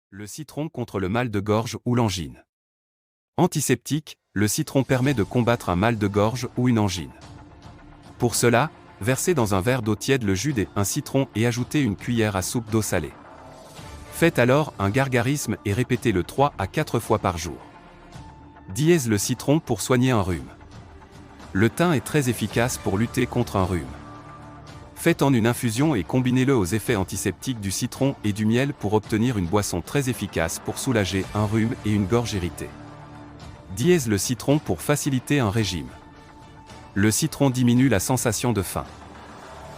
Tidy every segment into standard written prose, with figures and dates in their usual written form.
Le citron contre le mal de gorge ou l'angine. Antiseptique, le citron permet de combattre un mal de gorge ou une angine. Pour cela, versez dans un verre d'eau tiède le jus d'un citron et ajoutez une cuillère à soupe d'eau salée. Faites alors un gargarisme et répétez-le 3 à 4 fois par jour. Dièse le citron pour soigner un rhume. Le thym est très efficace pour lutter contre un rhume. Faites-en une infusion et combinez-le aux effets antiseptiques du citron et du miel pour obtenir une boisson très efficace pour soulager un rhume et une gorge irritée. Dièse le citron pour faciliter un régime. Le citron diminue la sensation de faim.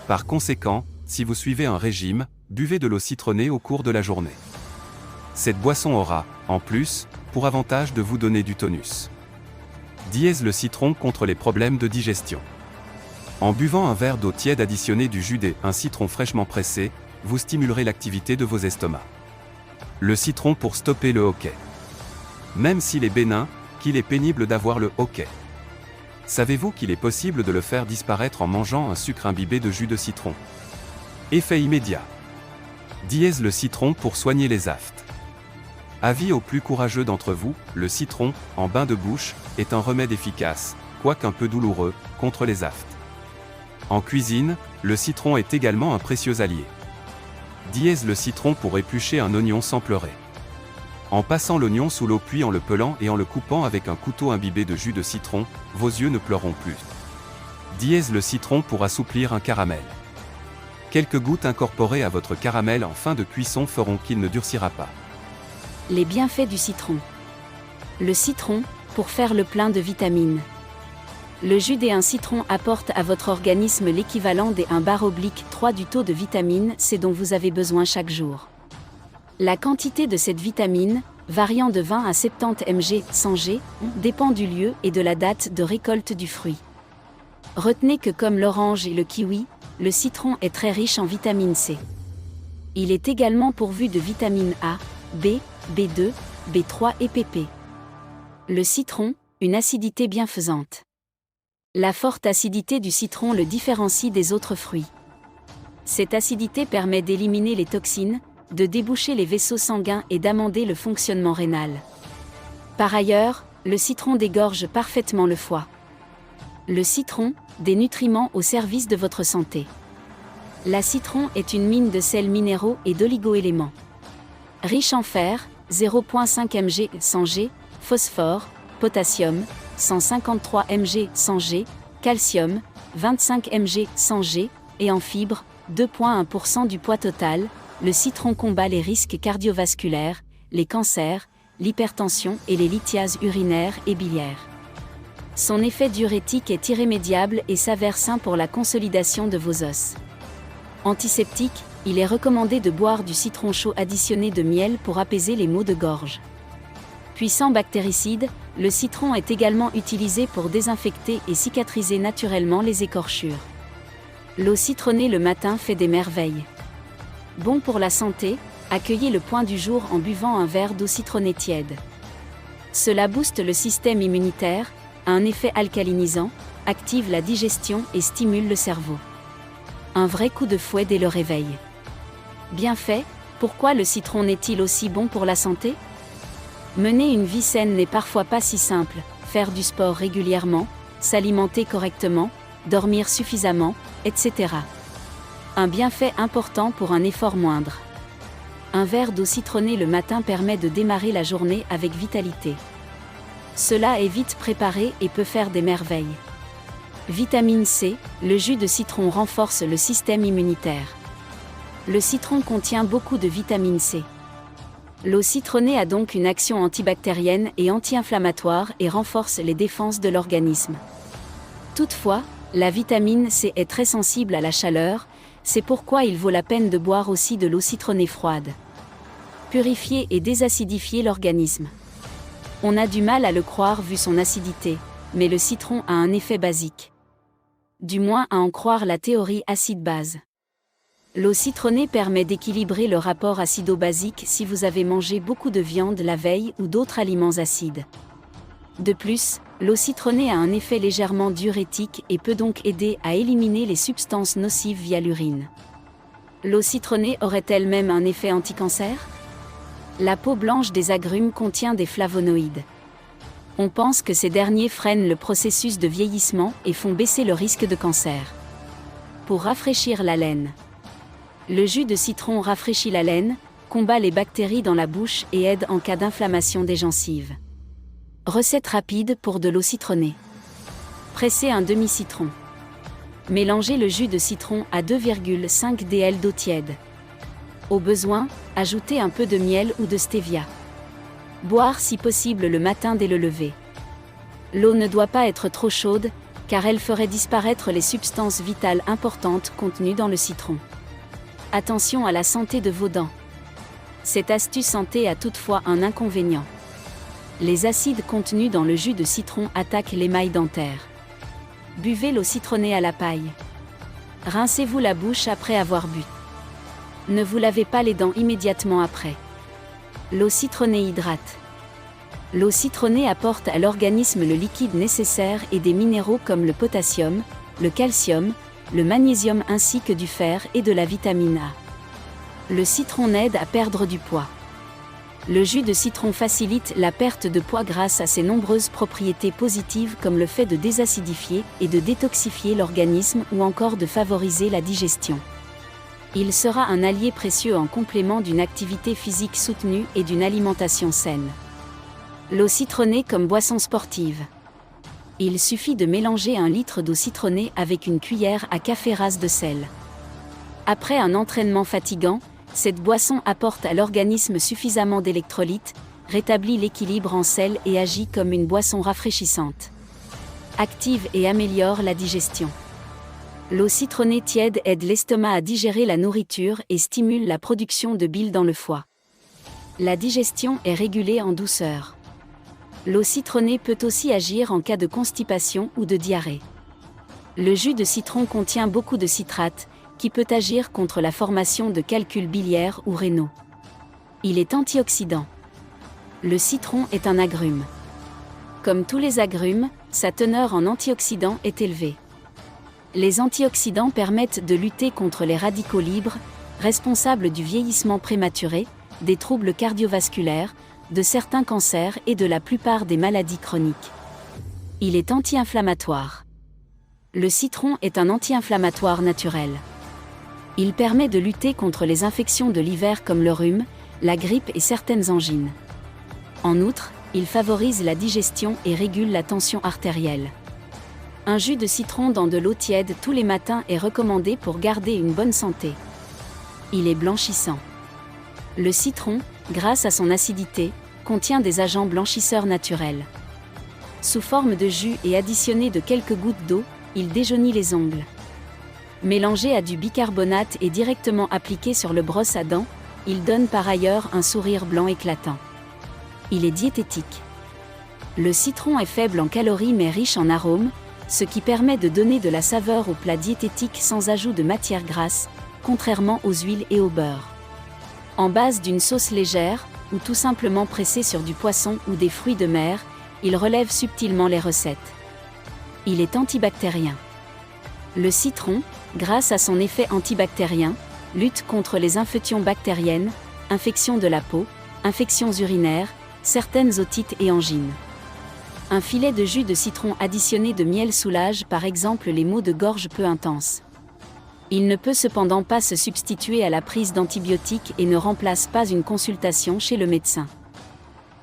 Par conséquent, si vous suivez un régime, buvez de l'eau citronnée au cours de la journée. Cette boisson aura, en plus, pour avantage de vous donner du tonus. Dièse le citron contre les problèmes de digestion. En buvant un verre d'eau tiède additionné du jus d'un citron fraîchement pressé, vous stimulerez l'activité de vos estomacs. Le citron pour stopper le hoquet. Même s'il est bénin, qu'il est pénible d'avoir le hoquet. Savez-vous qu'il est possible de le faire disparaître en mangeant un sucre imbibé de jus de citron? Effet immédiat. Dièse le citron pour soigner les aftes. Avis aux plus courageux d'entre vous, le citron, en bain de bouche, est un remède efficace, quoique un peu douloureux, contre les aftes. En cuisine, le citron est également un précieux allié. Dièse le citron pour éplucher un oignon sans pleurer. En passant l'oignon sous l'eau puis en le pelant et en le coupant avec un couteau imbibé de jus de citron, vos yeux ne pleureront plus. Dièse le citron pour assouplir un caramel. Quelques gouttes incorporées à votre caramel en fin de cuisson feront qu'il ne durcira pas. Les bienfaits du citron. Le citron, pour faire le plein de vitamines. Le jus d'un citron apporte à votre organisme l'équivalent des 1/3 du taux de vitamine C dont vous avez besoin chaque jour. La quantité de cette vitamine, variant de 20 à 70 mg 100 g, dépend du lieu et de la date de récolte du fruit. Retenez que comme l'orange et le kiwi, le citron est très riche en vitamine C. Il est également pourvu de vitamines A, B, B2, B3 et pp. Le citron, une acidité bienfaisante. La forte acidité du citron le différencie des autres fruits. Cette acidité permet d'éliminer les toxines, de déboucher les vaisseaux sanguins et d'amender le fonctionnement rénal. Par ailleurs, le citron dégorge parfaitement le foie. Le citron, des nutriments au service de votre santé. La citron est une mine de sels minéraux et d'oligo-éléments. Riche en fer, 0,5 mg 100 g, phosphore, potassium, 153 mg 100 g, calcium, 25 mg 100 g, et en fibres, 2,1% du poids total, le citron combat les risques cardiovasculaires, les cancers, l'hypertension et les lithiases urinaires et biliaires. Son effet diurétique est irrémédiable et s'avère sain pour la consolidation de vos os. Antiseptique, il est recommandé de boire du citron chaud additionné de miel pour apaiser les maux de gorge. Puissant bactéricide, le citron est également utilisé pour désinfecter et cicatriser naturellement les écorchures. L'eau citronnée le matin fait des merveilles. Bon pour la santé, accueillez le point du jour en buvant un verre d'eau citronnée tiède. Cela booste le système immunitaire, a un effet alcalinisant, active la digestion et stimule le cerveau. Un vrai coup de fouet dès le réveil. Bien fait, pourquoi le citron n'est-il aussi bon pour la santé? Mener une vie saine n'est parfois pas si simple, faire du sport régulièrement, s'alimenter correctement, dormir suffisamment, etc. Un bienfait important pour un effort moindre. Un verre d'eau citronnée le matin permet de démarrer la journée avec vitalité. Cela est vite préparé et peut faire des merveilles. Vitamine C, le jus de citron renforce le système immunitaire. Le citron contient beaucoup de vitamine C. L'eau citronnée a donc une action antibactérienne et anti-inflammatoire et renforce les défenses de l'organisme. Toutefois, la vitamine C est très sensible à la chaleur, c'est pourquoi il vaut la peine de boire aussi de l'eau citronnée froide. Purifier et désacidifier l'organisme. On a du mal à le croire vu son acidité, mais le citron a un effet basique. Du moins à en croire la théorie acide-base. L'eau citronnée permet d'équilibrer le rapport acido-basique si vous avez mangé beaucoup de viande la veille ou d'autres aliments acides. De plus, l'eau citronnée a un effet légèrement diurétique et peut donc aider à éliminer les substances nocives via l'urine. L'eau citronnée aurait-elle même un effet anti-cancer? La peau blanche des agrumes contient des flavonoïdes. On pense que ces derniers freinent le processus de vieillissement et font baisser le risque de cancer. Pour rafraîchir la laine. Le jus de citron rafraîchit la laine, combat les bactéries dans la bouche et aide en cas d'inflammation des gencives. Recette rapide pour de l'eau citronnée. Pressez un demi-citron. Mélangez le jus de citron à 2,5 dl d'eau tiède. Au besoin, ajoutez un peu de miel ou de stevia. Boire si possible le matin dès le lever. L'eau ne doit pas être trop chaude, car elle ferait disparaître les substances vitales importantes contenues dans le citron. Attention à la santé de vos dents. Cette astuce santé a toutefois un inconvénient. Les acides contenus dans le jus de citron attaquent l'émail dentaire. Buvez l'eau citronnée à la paille. Rincez-vous la bouche après avoir bu. Ne vous lavez pas les dents immédiatement après. L'eau citronnée hydrate. L'eau citronnée apporte à l'organisme le liquide nécessaire et des minéraux comme le potassium, le calcium, le magnésium ainsi que du fer et de la vitamine A. Le citron aide à perdre du poids. Le jus de citron facilite la perte de poids grâce à ses nombreuses propriétés positives comme le fait de désacidifier et de détoxifier l'organisme ou encore de favoriser la digestion. Il sera un allié précieux en complément d'une activité physique soutenue et d'une alimentation saine. L'eau citronnée comme boisson sportive. Il suffit de mélanger 1 litre d'eau citronnée avec une cuillère à café rase de sel. Après un entraînement fatigant, cette boisson apporte à l'organisme suffisamment d'électrolytes, rétablit l'équilibre en sel et agit comme une boisson rafraîchissante. Active et améliore la digestion. L'eau citronnée tiède aide l'estomac à digérer la nourriture et stimule la production de bile dans le foie. La digestion est régulée en douceur. L'eau citronnée peut aussi agir en cas de constipation ou de diarrhée. Le jus de citron contient beaucoup de citrate, qui peut agir contre la formation de calculs biliaires ou rénaux. Il est antioxydant. Le citron est un agrume. Comme tous les agrumes, sa teneur en antioxydants est élevée. Les antioxydants permettent de lutter contre les radicaux libres, responsables du vieillissement prématuré, des troubles cardiovasculaires, de certains cancers et de la plupart des maladies chroniques. Il est anti-inflammatoire. Le citron est un anti-inflammatoire naturel. Il permet de lutter contre les infections de l'hiver comme le rhume, la grippe et certaines angines. En outre, il favorise la digestion et régule la tension artérielle. Un jus de citron dans de l'eau tiède tous les matins est recommandé pour garder une bonne santé. Il est blanchissant. Le citron, grâce à son acidité, contient des agents blanchisseurs naturels. Sous forme de jus et additionné de quelques gouttes d'eau, il déjaunit les ongles. Mélangé à du bicarbonate et directement appliqué sur le brosse à dents, il donne par ailleurs un sourire blanc éclatant. Il est diététique. Le citron est faible en calories mais riche en arômes, ce qui permet de donner de la saveur aux plats diététiques sans ajout de matières grasses, contrairement aux huiles et au beurre. En base d'une sauce légère, ou tout simplement pressé sur du poisson ou des fruits de mer, il relève subtilement les recettes. Il est antibactérien. Le citron, grâce à son effet antibactérien, lutte contre les infections bactériennes, infections de la peau, infections urinaires, certaines otites et angines. Un filet de jus de citron additionné de miel soulage par exemple les maux de gorge peu intenses. Il ne peut cependant pas se substituer à la prise d'antibiotiques et ne remplace pas une consultation chez le médecin.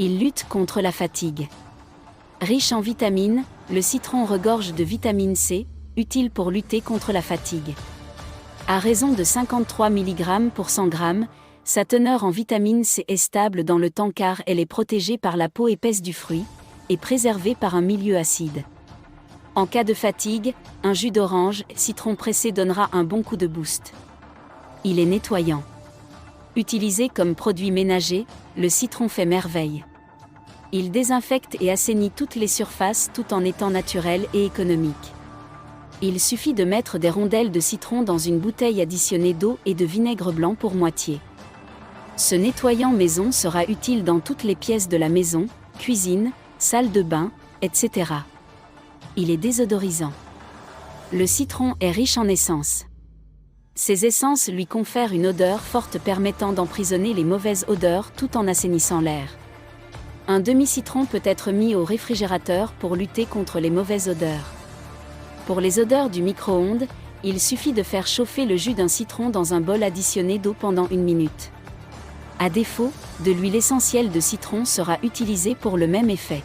Il lutte contre la fatigue. Riche en vitamines, le citron regorge de vitamine C, utile pour lutter contre la fatigue. À raison de 53 mg pour 100 g, sa teneur en vitamine C est stable dans le temps car elle est protégée par la peau épaisse du fruit, et préservée par un milieu acide. En cas de fatigue, un jus d'orange, citron pressé donnera un bon coup de boost. Il est nettoyant. Utilisé comme produit ménager, le citron fait merveille. Il désinfecte et assainit toutes les surfaces tout en étant naturel et économique. Il suffit de mettre des rondelles de citron dans une bouteille additionnée d'eau et de vinaigre blanc pour moitié. Ce nettoyant maison sera utile dans toutes les pièces de la maison, cuisine, salle de bain, etc. Il est désodorisant. Le citron est riche en essence. Ces essences lui confèrent une odeur forte permettant d'emprisonner les mauvaises odeurs tout en assainissant l'air. Un demi-citron peut être mis au réfrigérateur pour lutter contre les mauvaises odeurs. Pour les odeurs du micro-ondes, il suffit de faire chauffer le jus d'un citron dans un bol additionné d'eau pendant 1 minute. À défaut, de l'huile essentielle de citron sera utilisée pour le même effet.